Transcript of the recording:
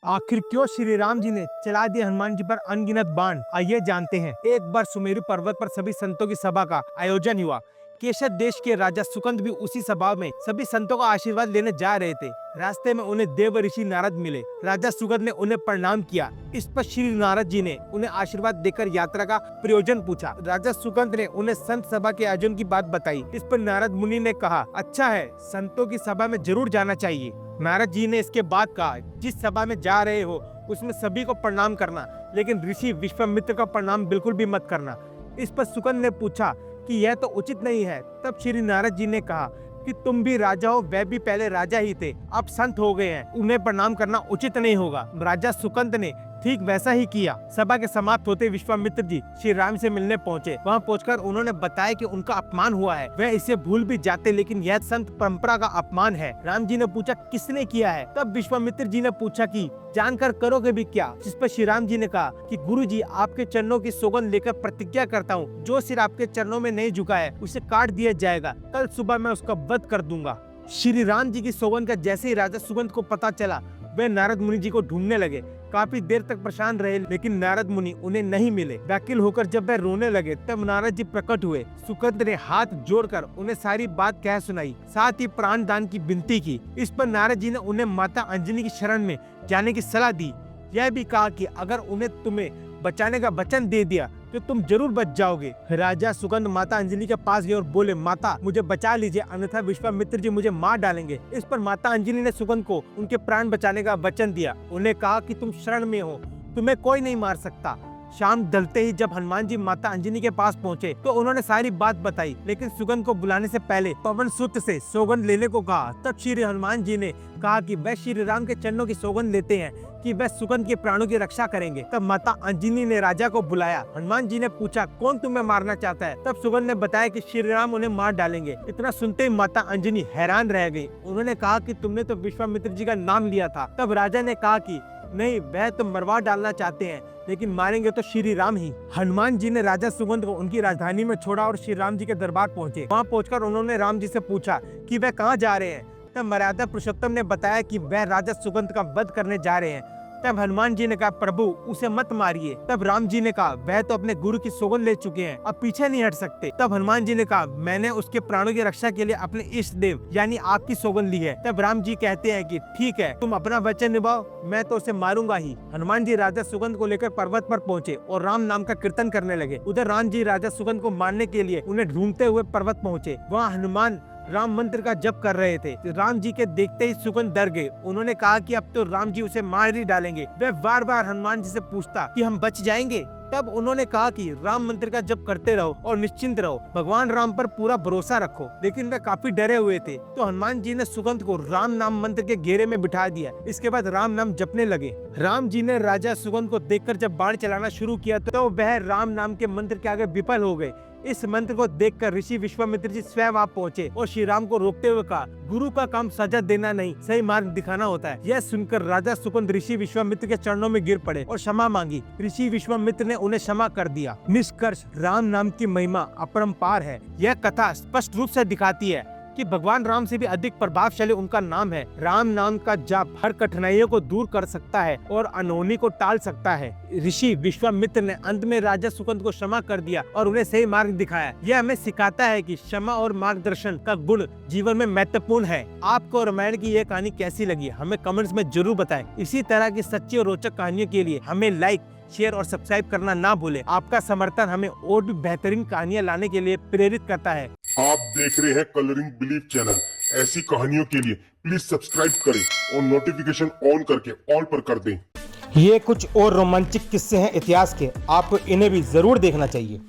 आखिर क्यों श्री राम जी ने चला दिया हनुमान जी पर अनगिनत बाण, आइए जानते हैं। एक बार सुमेरु पर्वत पर सभी संतों की सभा का आयोजन हुआ। केशर देश के राजा सुकंद भी उसी सभा में सभी संतों का आशीर्वाद लेने जा रहे थे। रास्ते में उन्हें देव ऋषि नारद मिले। राजा सुकंद ने उन्हें प्रणाम किया। इस पर श्री नारद जी ने उन्हें आशीर्वाद देकर यात्रा का प्रयोजन पूछा। राजा सुकंद ने उन्हें संत सभा के आयोजन की बात बताई। इस पर नारद मुनि ने कहा, अच्छा है, संतों की सभा में जरूर जाना चाहिए। नारद जी ने इसके बाद कहा, जिस सभा में जा रहे हो उसमें सभी को प्रणाम करना, लेकिन ऋषि विश्वामित्र का प्रणाम बिल्कुल भी मत करना। इस पर सुकंद ने पूछा कि यह तो उचित नहीं है। तब श्री नारद जी ने कहा कि तुम भी राजा हो, वह भी पहले राजा ही थे, अब संत हो गए हैं, उन्हें प्रणाम करना उचित नहीं होगा। राजा सुकंद ने ठीक वैसा ही किया। सभा के समाप्त होते विश्वामित्र जी श्री राम से मिलने पहुंचे। वहां पहुंचकर उन्होंने बताया कि उनका अपमान हुआ है। वह इसे भूल भी जाते, लेकिन यह संत परंपरा का अपमान है। राम जी ने पूछा, किसने किया है? तब विश्वामित्र जी ने पूछा कि जानकर करोगे भी क्या? जिस पर श्री राम जी ने कहा कि गुरु जी, आपके चरणों की सौगंध लेकर प्रतिज्ञा करता हूँ, जो सिर आपके चरणों में नहीं झुका है उसे काट दिया जाएगा। कल सुबह मैं उसका वध कर दूंगा। श्री राम जी की सौगंध का जैसे ही राजा सुगंध को पता चला, वे नारद मुनि जी को ढूंढने लगे। काफी देर तक परेशान रहे, लेकिन नारद मुनि उन्हें नहीं मिले। व्याकुल होकर जब वे रोने लगे, तब नारद जी प्रकट हुए। सुकंद ने हाथ जोड़कर उन्हें सारी बात कह सुनाई, साथ ही प्राण दान की विनती की। इस पर नारद जी ने उन्हें माता अंजनी की शरण में जाने की सलाह दी। यह भी कहा कि अगर उन्हें तुम्हें बचाने का वचन दे दिया तो तुम जरूर बच जाओगे। राजा सुगंध माता अंजलि के पास गए और बोले, माता मुझे बचा लीजिए, अन्यथा विश्वामित्र जी मुझे मार डालेंगे। इस पर माता अंजलि ने सुगंध को उनके प्राण बचाने का वचन दिया। उन्हें कहा कि तुम शरण में हो, तुम्हें कोई नहीं मार सकता। शाम ढलते ही जब हनुमान जी माता अंजनी के पास पहुंचे तो उन्होंने सारी बात बताई, लेकिन सुगंध को बुलाने से पहले पवन सूत्र से सौगंध लेने को कहा। तब श्री हनुमान जी ने कहा कि वह श्री राम के चरणों की सौगंध लेते हैं कि वह सुगंध के प्राणों की रक्षा करेंगे। तब माता अंजनी ने राजा को बुलाया। हनुमान जी ने पूछा, कौन तुम्हें मारना चाहता है? तब सुगंध ने बताया कि श्री राम उन्हें मार डालेंगे। इतना सुनते ही माता अंजनी हैरान रह गई। उन्होंने कहा कि तुमने तो विश्वामित्र जी का नाम लिया था। तब राजा ने कहा कि नहीं, वह तो मरवा डालना चाहते हैं, लेकिन मारेंगे तो श्री राम ही। हनुमान जी ने राजा सुगंध को उनकी राजधानी में छोड़ा और श्री राम जी के दरबार पहुंचे। वहां पहुंचकर उन्होंने राम जी से पूछा कि वह कहां जा रहे हैं। तब मर्यादा पुरुषोत्तम ने बताया कि वह राजा सुगंध का वध करने जा रहे हैं। तब हनुमान जी ने कहा, प्रभु उसे मत मारिए। तब राम जी ने कहा, वह तो अपने गुरु की सौगंध ले चुके हैं, अब पीछे नहीं हट सकते। तब हनुमान जी ने कहा, मैंने उसके प्राणों की रक्षा के लिए अपने इष्ट देव यानी आपकी सौगंध ली है। तब राम जी कहते हैं कि ठीक है, तुम अपना वचन निभाओ, मैं तो उसे मारूंगा ही। हनुमान जी राजा सुगंध को लेकर पर्वत पर पहुंचे और राम नाम का कीर्तन करने लगे। उधर राम जी राजा सुगंध को मारने के लिए उन्हें ढूंढते हुए पर्वत पहुंचे। वहाँ हनुमान राम मंत्र का जप कर रहे थे। राम जी के देखते ही सुगंध डर गए। उन्होंने कहा कि अब तो राम जी उसे मार ही डालेंगे। वे बार बार हनुमान जी से पूछता कि हम बच जाएंगे। तब उन्होंने कहा कि राम मंत्र का जप करते रहो और निश्चिंत रहो, भगवान राम पर पूरा भरोसा रखो। लेकिन वे काफी डरे हुए थे, तो हनुमान जी ने सुगंध को राम नाम मंत्र के घेरे में बिठा दिया। इसके बाद राम नाम जपने लगे। राम जी ने राजा सुगंध को देखकर जब बाण चलाना शुरू किया तो वह राम नाम के मंत्र के आगे विफल हो गए। इस मंत्र को देखकर ऋषि विश्वामित्र जी स्वयं वहां पहुंचे और श्री राम को रोकते हुए कहा, गुरु का काम सजा देना नहीं, सही मार्ग दिखाना होता है। यह सुनकर राजा सुगंध ऋषि विश्वामित्र के चरणों में गिर पड़े और क्षमा मांगी। ऋषि विश्वामित्र ने उन्हें क्षमा कर दिया। निष्कर्ष, राम नाम की महिमा अपरंपार है। यह कथा स्पष्ट रूप से दिखाती है कि भगवान राम से भी अधिक प्रभावशाली उनका नाम है। राम नाम का जाप हर कठिनाइयों को दूर कर सकता है और अनहोनी को टाल सकता है। ऋषि विश्वामित्र ने अंत में राजा सुगंध को क्षमा कर दिया और उन्हें सही मार्ग दिखाया। यह हमें सिखाता है कि क्षमा और मार्गदर्शन का गुण जीवन में महत्वपूर्ण है। आपको रामायण की यह कहानी कैसी लगी, हमें कमेंट्स में जरूर बताएं। इसी तरह की सच्ची और रोचक कहानियों के लिए हमें लाइक, शेयर और सब्सक्राइब करना ना भूलें। आपका समर्थन हमें और भी बेहतरीन कहानियाँ लाने के लिए प्रेरित करता है। आप देख रहे हैं कलरिंग बिलीफ चैनल। ऐसी कहानियों के लिए प्लीज सब्सक्राइब करें और नोटिफिकेशन ऑन करके ऑल पर कर दें। ये कुछ और रोमांचक किस्से हैं इतिहास के, आपको इन्हें भी जरूर देखना चाहिए।